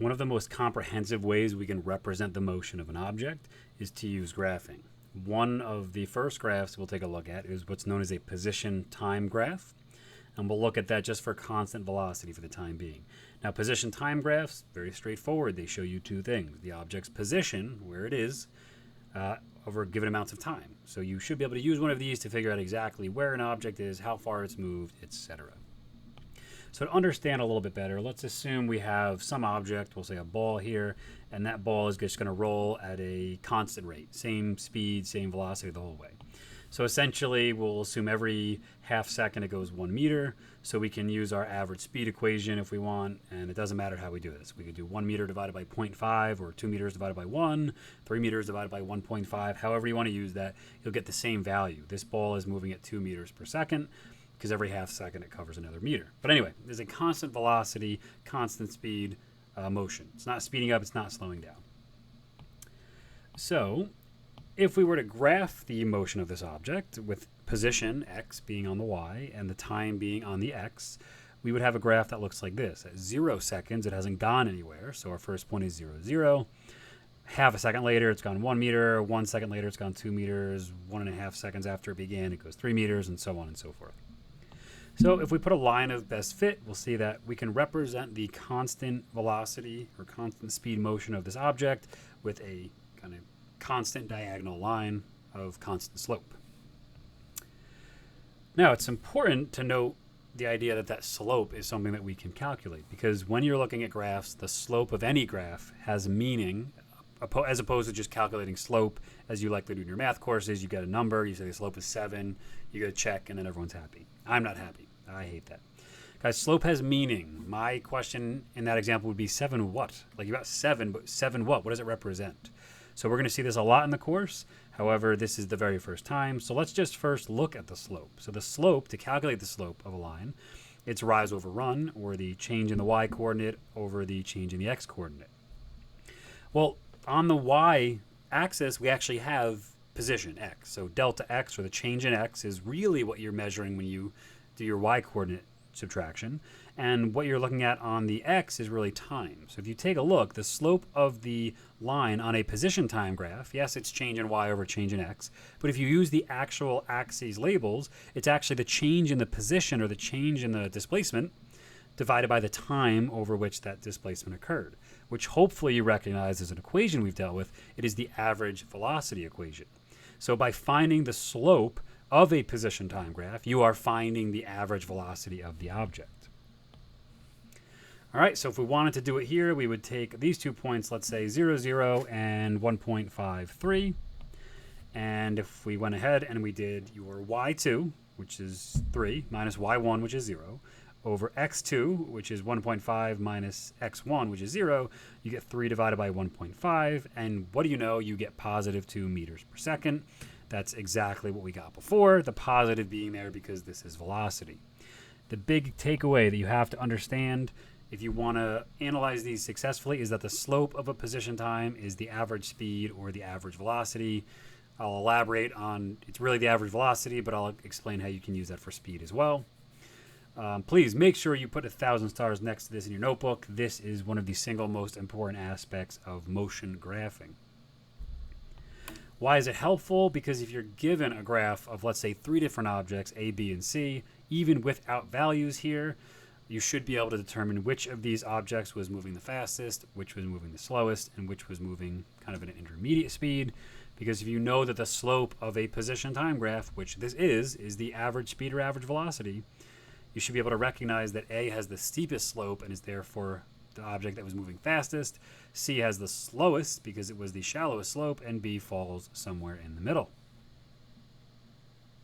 One of the most comprehensive ways we can represent the motion of an object is to use graphing. One of the first graphs we'll take a look at is what's known as a position time graph, and we'll look at that just for constant velocity for the time being. Now, position time graphs, very straightforward. They show you two things: the object's position, where it is, over given amounts of time. So you should be able to use one of these to figure out exactly where an object is, how far it's moved, etc. So to understand a little bit better, let's assume we have some object, we'll say a ball here, and that ball is just going to roll at a constant rate, same speed, same velocity the whole way. So essentially, we'll assume every half second it goes 1 meter, so we can use our average speed equation if we want, and it doesn't matter how we do this. We could do 1 meter divided by 0.5, or 2 meters divided by 1, 3 meters divided by 1.5, however you want to use that, you'll get the same value. This ball is moving at 2 meters per second, because every half second it covers another meter. But anyway, there's a constant velocity, constant speed motion. It's not speeding up, it's not slowing down. So if we were to graph the motion of this object with position, x, being on the y, and the time being on the x, we would have a graph that looks like this. At 0 seconds, it hasn't gone anywhere, so our first point is 0, 0. Half a second later, it's gone 1 meter. 1 second later, it's gone 2 meters. 1.5 seconds after it began, it goes 3 meters, and so on and so forth. So if we put a line of best fit, we'll see that we can represent the constant velocity or constant speed motion of this object with a kind of constant diagonal line of constant slope. Now, it's important to note the idea that that slope is something that we can calculate, because when you're looking at graphs, the slope of any graph has meaning, as opposed to just calculating slope as you likely do in your math courses. You get a number, you say the slope is 7, you get a check, and then everyone's happy. I'm not happy. I hate that. Guys, slope has meaning. My question in that example would be 7 what? Like, you got 7, but 7 what? What does it represent? So we're going to see this a lot in the course. However, this is the very first time. So let's just first look at the slope. So the slope, to calculate the slope of a line, it's rise over run, or the change in the y coordinate over the change in the x coordinate. Well, on the y axis, we actually have position, x. So delta x, or the change in x, is really what you're measuring when you do your y coordinate subtraction. And what you're looking at on the x is really time. So if you take a look, the slope of the line on a position time graph, yes, it's change in y over change in x, but if you use the actual axes labels, it's actually the change in the position, or the change in the displacement, divided by the time over which that displacement occurred, which hopefully you recognize as an equation we've dealt with. It is the average velocity equation. So by finding the slope of a position time graph, you are finding the average velocity of the object. All right, so if we wanted to do it here, we would take these 2 points, let's say 0, 0, and 1.53. And if we went ahead and we did your y2, which is 3, minus y1, which is 0, over x2, which is 1.5, minus x1, which is 0, you get 3 divided by 1.5. And what do you know? You get positive 2 meters per second. That's exactly what we got before, the positive being there because this is velocity. The big takeaway that you have to understand if you want to analyze these successfully is that the slope of a position time is the average speed or the average velocity. I'll elaborate on, it's really the average velocity, but I'll explain how you can use that for speed as well. Please make sure you put 1,000 stars next to this in your notebook. This is one of the single most important aspects of motion graphing. Why is it helpful? Because if you're given a graph of, let's say, 3 different objects, A, B, and C, even without values here, you should be able to determine which of these objects was moving the fastest, which was moving the slowest, and which was moving kind of at an intermediate speed. Because if you know that the slope of a position time graph, which this is the average speed or average velocity, you should be able to recognize that A has the steepest slope and is therefore the object that was moving fastest. C has the slowest because it was the shallowest slope, and B falls somewhere in the middle.